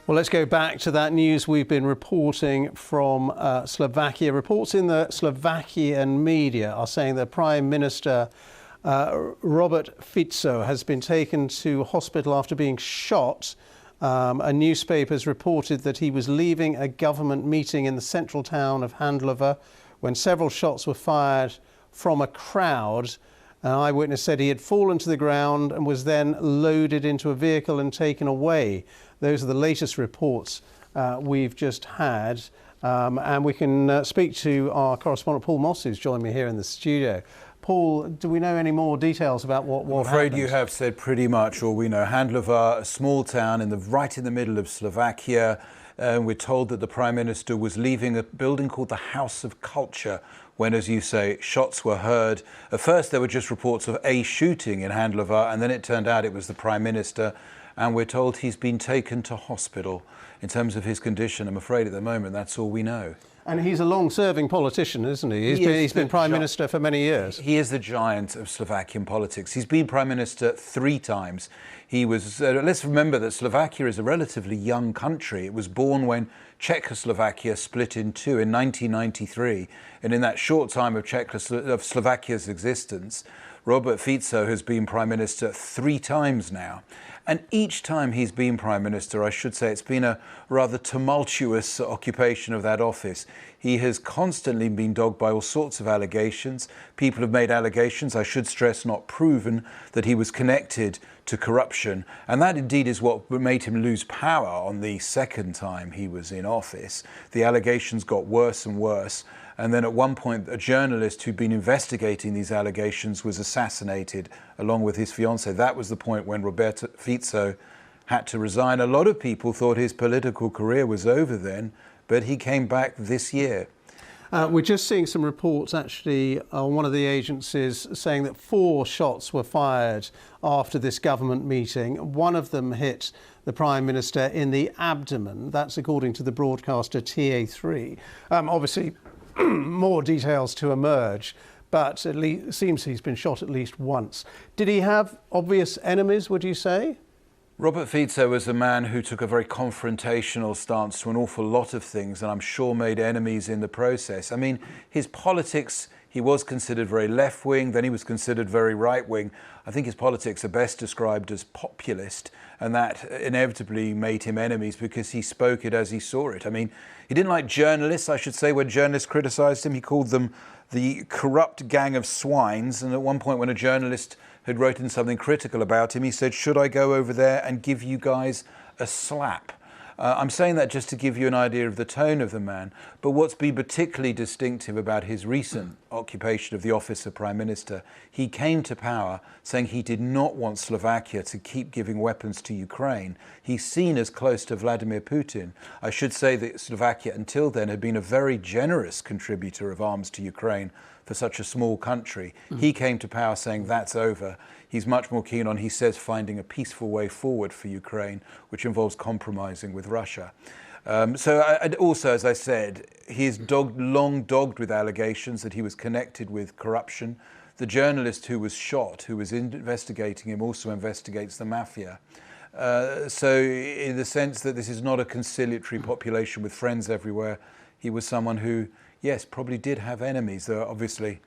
Well, let's go back to that news we've been reporting from Slovakia. Reports in the Slovakian media are saying that Prime Minister Robert Fico has been taken to hospital after being shot. A newspaper has reported that he was leaving a government meeting in the central town of Handlova when several shots were fired from a crowd. An eyewitness said he had fallen to the ground and was then loaded into a vehicle and taken away. Those are the latest reports we've just had. And we can speak to our correspondent Paul Moss, who's joined me here in the studio. Paul, do we know any more details about what happened? I'm afraid you have said pretty much all we know. Handlova, a small town right in the middle of Slovakia. We're told that the Prime Minister was leaving a building called the House of Culture when, as you say, shots were heard. At first, there were just reports of a shooting in Handlova, and then it turned out it was the Prime Minister. And we're told he's been taken to hospital. In terms of his condition, I'm afraid at the moment that's all we know. And he's a long-serving politician, isn't he? He's been Prime Minister for many years. He is the giant of Slovakian politics. He's been Prime Minister 3 times. He was. Let's remember that Slovakia is a relatively young country. It was born when Czechoslovakia split in 2 in 1993. And in that short time of Slovakia's existence, Robert Fico has been Prime Minister 3 times now. And each time he's been Prime Minister, I should say, it's been a rather tumultuous occupation of that office. He has constantly been dogged by all sorts of allegations. People have made allegations, I should stress not proven, that he was connected to corruption. And that indeed is what made him lose power on the second time he was in office. The allegations got worse and worse. And then at one point, a journalist who'd been investigating these allegations was assassinated along with his fiancée. That was the point when Roberto Fico had to resign. A lot of people thought his political career was over then, but he came back this year. We're just seeing some reports actually on one of the agencies saying that 4 shots were fired after this government meeting. One of them hit the Prime Minister in the abdomen. That's according to the broadcaster TA3. Obviously, more details to emerge, but at least it seems he's been shot at least once. Did he have obvious enemies, would you say? Robert Fico was a man who took a very confrontational stance to an awful lot of things, and I'm sure made enemies in the process. I mean, his politics, he was considered very left-wing, then he was considered very right-wing. I think his politics are best described as populist, and that inevitably made him enemies because he spoke it as he saw it. I mean, he didn't like journalists, I should say. When journalists criticised him, he called them the corrupt gang of swines. And at one point when a journalist had written something critical about him, he said, "Should I go over there and give you guys a slap?" I'm saying that just to give you an idea of the tone of the man. But what's been particularly distinctive about his recent occupation of the office of Prime Minister, he came to power saying he did not want Slovakia to keep giving weapons to Ukraine. He's seen as close to Vladimir Putin. I should say that Slovakia until then had been a very generous contributor of arms to Ukraine for such a small country. He came to power saying that's over. He's much more keen on, he says, finding a peaceful way forward for Ukraine, which involves compromising with Russia. Also, as I said, he is long dogged with allegations that he was connected with corruption. The journalist who was shot, who was investigating him, also investigates the mafia. So in the sense that this is not a conciliatory population with friends everywhere, he was someone who, yes, probably did have enemies. They're obviously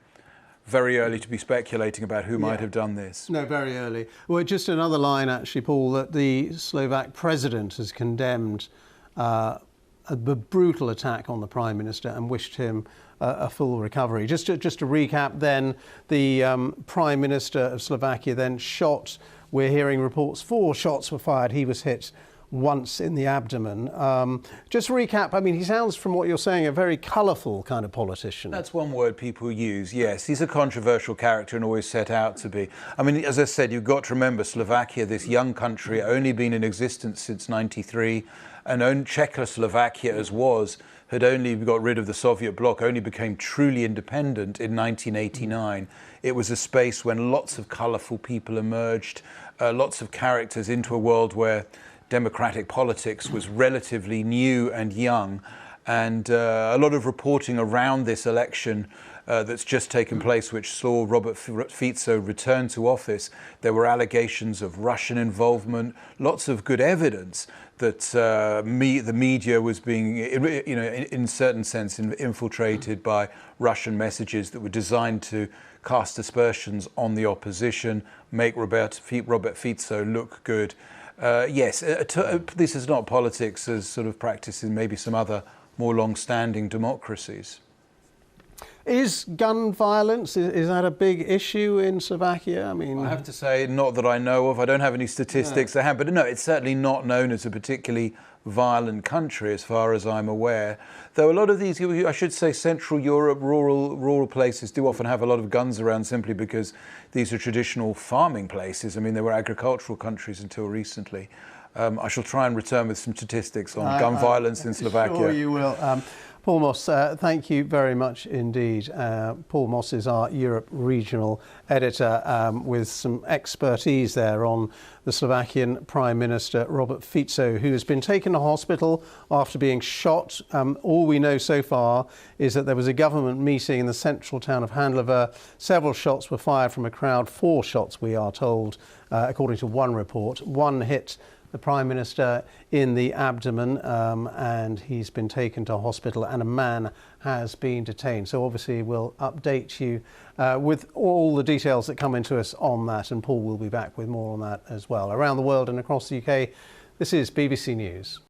very early to be speculating about who might have done this. No, very early. Well, just another line, actually, Paul, that the Slovak president has condemned a brutal attack on the Prime Minister and wished him a full recovery. Just to recap then, the Prime Minister of Slovakia then shot, we're hearing reports, 4 shots were fired. He was hit once in the abdomen. Just to recap, I mean, he sounds, from what you're saying, a very colourful kind of politician. That's one word people use, yes. He's a controversial character and always set out to be. I mean, as I said, you've got to remember Slovakia, this young country, only been in existence since '93, and Czechoslovakia as was, had only got rid of the Soviet bloc, only became truly independent in 1989. It was a space when lots of colourful people emerged, lots of characters into a world where democratic politics was relatively new and young, and a lot of reporting around this election that's just taken place, which saw Robert Fico return to office. There were allegations of Russian involvement, lots of good evidence that the media was being, in a certain sense, infiltrated by Russian messages that were designed to cast aspersions on the opposition, make Robert Fico look good. Yes, this is not politics as sort of practiced in maybe some other more long-standing democracies. Is gun violence, is that a big issue in Slovakia? I mean, I have to say, not that I know of. I don't have any statistics to hand, but no, it's certainly not known as a particularly violent country as far as I'm aware. Though a lot of these, I should say, Central Europe, rural places do often have a lot of guns around simply because these are traditional farming places. I mean, they were agricultural countries until recently. I shall try and return with some statistics on gun violence in Slovakia. Sure you will. Paul Moss, thank you very much indeed. Paul Moss is our Europe regional editor with some expertise there on the Slovakian Prime Minister Robert Fico, who has been taken to hospital after being shot. All we know so far is that there was a government meeting in the central town of Handlova. Several shots were fired from a crowd, 4 shots we are told, according to one report. One hit the Prime Minister in the abdomen, and he's been taken to hospital, and a man has been detained. So obviously we'll update you with all the details that come into us on that, and Paul will be back with more on that as well. Around the world and across the UK, this is BBC News.